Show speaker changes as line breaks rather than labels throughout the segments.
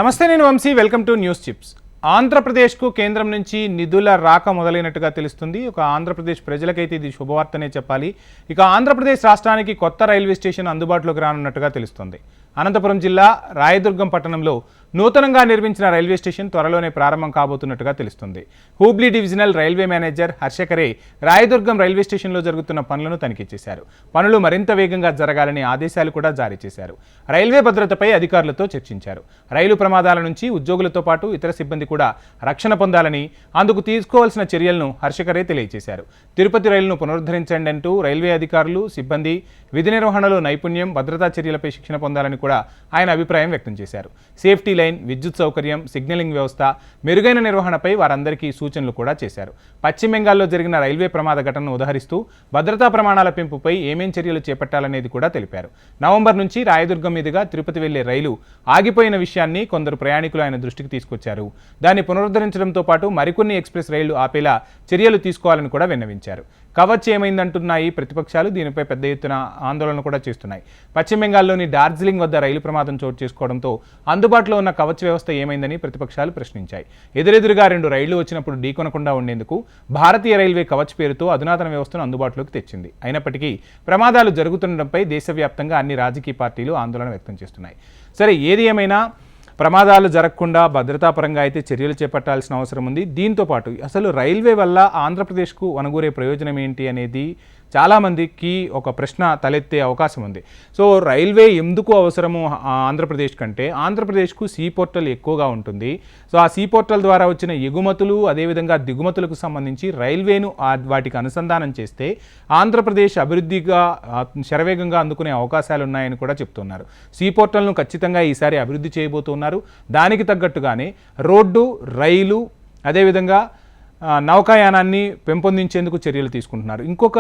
నమస్తే, నేను Vamshi. Welcome to news chips. ఆంధ్రప్రదేశ్కు కేంద్రం నుంచి నిధుల రాక మొదలైనట్టుగా తెలుస్తుంది. ఒక ఆంధ్రప్రదేశ్ ప్రజలకైతే ఇది శుభవార్తనే చెప్పాలి. ఇక ఆంధ్రప్రదేశ్ రాష్ట్రానికి కొత్త రైల్వే స్టేషన్ అందుబాటులోకి రానున్నట్టుగా తెలుస్తుంది. అనంతపురం జిల్లా రాయదుర్గం పట్టణంలో నూతనంగా నిర్మించిన రైల్వే స్టేషన్ త్వరలోనే ప్రారంభం కాబోతున్నట్టుగా తెలుస్తుంది. Hubli divisional railway manager Harshakare Rayadurgam railway స్టేషన్లో జరుగుతున్న పనులను తనిఖీ చేశారు. పనులు మరింత వేగంగా జరగాలని ఆదేశాలు కూడా జారీ చేశారు. రైల్వే భద్రతపై అధికారులతో చర్చించారు. రైలు ప్రమాదాల నుంచి ఉద్యోగులతో పాటు ఇతర సిబ్బంది కూడా రక్షణ పొందాలని, అందుకు తీసుకోవాల్సిన చర్యలను హర్షకరే తెలియజేశారు. తిరుపతి రైలును పునరుద్ధరించండి అంటూ రైల్వే అధికారులు, సిబ్బంది విధి నిర్వహణలో నైపుణ్యం, భద్రతా చర్యలపై శిక్షణ పొందాలని కూడా ఆయన అభిప్రాయం వ్యక్తం చేశారు. సేఫ్టీ లైన్, విద్యుత్ సౌకర్యం, సిగ్నలింగ్ వ్యవస్థ, మెరుగైన నిర్వహణపై వారందరికీ సూచనలు కూడా చేశారు. పశ్చిమ బెంగాల్లో జరిగిన రైల్వే ప్రమాద ఘటనను ఉదహరిస్తూ భద్రతా ప్రమాణాల పెంపుపై ఏమేం చర్యలు చేపట్టాలనేది కూడా తెలిపారు. నవంబర్ నుంచి రాయదుర్గం మీదుగా తిరుపతి వెళ్లే రైలు ఆగిపోయిన విషయాన్ని కొందరు ప్రయాణికులు ఆయన దృష్టికి తీసుకొచ్చారు. దాన్ని పునరుద్ధరించడంతో పాటు మరికొన్ని ఎక్స్ప్రెస్ రైళ్లు ఆపేలా చర్యలు తీసుకోవాలని కూడా విన్నవించారు. కవచ్ ఏమైందంటున్నాయి ప్రతిపక్షాలు. దీనిపై పెద్ద ఎత్తున ఆందోళన కూడా చేస్తున్నాయి. పశ్చిమ బెంగాల్లోని డార్జిలింగ్ వద్ద రైలు ప్రమాదం చోటు చేసుకోవడంతో అందుబాటులో ఉన్న కవచ్ వ్యవస్థ ఏమైందని ప్రతిపక్షాలు ప్రశ్నించాయి. ఎదురెదురుగా 2 రైళ్లు వచ్చినప్పుడు ఢీకొనకుండా ఉండేందుకు భారతీయ రైల్వే కవచ్ పేరుతో అధునాతన వ్యవస్థను అందుబాటులోకి తెచ్చింది. అయినప్పటికీ ప్రమాదాలు జరుగుతుండటంపై దేశవ్యాప్తంగా అన్ని రాజకీయ పార్టీలు ఆందోళన వ్యక్తం చేస్తున్నాయి. సరే, ఏది ఏమైనా ప్రమాదాలు జరగకుండా భద్రతాపరంగా అయితే చర్యలు చేపట్టాల్సిన అవసరం ఉంది. దీంతో పాటు అసలు రైల్వే వల్ల ఆంధ్రప్రదేశ్కు వనగూరే ప్రయోజనం ఏంటి అనేది చాలామందికి ఒక ప్రశ్న తలెత్తే అవకాశం ఉంది. సో రైల్వే ఎందుకు అవసరము ఆంధ్రప్రదేశ్ కంటే, ఆంధ్రప్రదేశ్కు సీ పోర్టల్ ఎక్కువగా ఉంటుంది. సో ఆ సీ పోర్టల్ ద్వారా వచ్చిన ఎగుమతులు, అదేవిధంగా దిగుమతులకు సంబంధించి రైల్వేను వాటికి అనుసంధానం చేస్తే ఆంధ్రప్రదేశ్ అభివృద్ధిగా శరవేగంగా అందుకునే అవకాశాలు ఉన్నాయని కూడా చెప్తున్నారు. సీ పోర్టల్ను ఖచ్చితంగా ఈసారి అభివృద్ధి చేయబోతున్నారు. దానికి తగ్గట్టుగానే రోడ్డు, రైలు, అదేవిధంగా నౌకాయానాన్ని పెంపొందించేందుకు చర్యలు తీసుకుంటున్నారు. ఇంకొక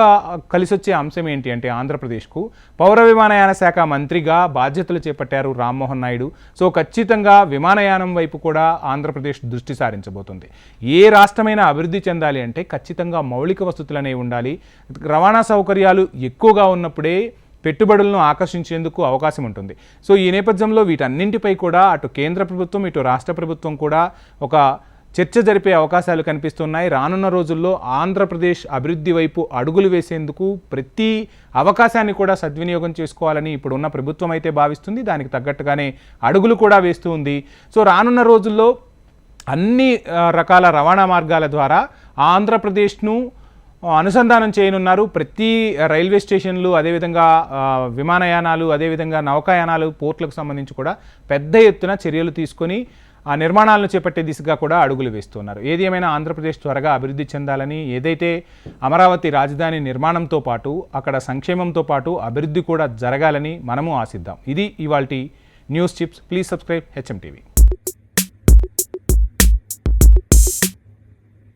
కలిసొచ్చే అంశం ఏంటి అంటే, ఆంధ్రప్రదేశ్కు పౌర విమానయాన శాఖ మంత్రిగా బాధ్యతలు చేపట్టారు రామ్మోహన్ నాయుడు. సో ఖచ్చితంగా విమానయానం వైపు కూడా ఆంధ్రప్రదేశ్ దృష్టి సారించబోతుంది. ఏ రాష్ట్రమైనా అభివృద్ధి చెందాలి అంటే ఖచ్చితంగా మౌలిక వసతులు అనేవి ఉండాలి. రవాణా సౌకర్యాలు ఎక్కువగా ఉన్నప్పుడే పెట్టుబడులను ఆకర్షించేందుకు అవకాశం ఉంటుంది. సో ఈ నేపథ్యంలో వీటన్నింటిపై కూడా అటు కేంద్ర ప్రభుత్వం, ఇటు రాష్ట్ర ప్రభుత్వం కూడా ఒక చర్చ జరిపే అవకాశాలు కనిపిస్తున్నాయి. రానున్న రోజుల్లో ఆంధ్రప్రదేశ్ అభివృద్ధి వైపు అడుగులు వేసేందుకు ప్రతి అవకాశాన్ని కూడా సద్వినియోగం చేసుకోవాలని ఇప్పుడున్న ప్రభుత్వం అయితే భావిస్తుంది. దానికి తగ్గట్టుగానే అడుగులు కూడా వేస్తూ ఉంది. సో రానున్న రోజుల్లో అన్ని రకాల రవాణా మార్గాల ద్వారా ఆంధ్రప్రదేశ్ను అనుసంధానం చేయనున్నారు. ప్రతి రైల్వే స్టేషన్లు, అదేవిధంగా విమానయానాలు, అదేవిధంగా నౌకాయానాలు, పోర్టులకు సంబంధించి కూడా పెద్ద ఎత్తున చర్యలు తీసుకొని ఆ నిర్మాణాలను చేపట్టే దిశగా కూడా అడుగులు వేస్తున్నారు. ఏది ఏమైనా ఆంధ్రప్రదేశ్ త్వరగా అభివృద్ధి చెందాలని, ఏదైతే అమరావతి రాజధాని నిర్మాణంతో పాటు అక్కడ సంక్షేమంతో పాటు అభివృద్ధి కూడా జరగాలని మనము ఆశిద్దాం. ఇది ఇవాల్టి news chips. Please subscribe HM TV.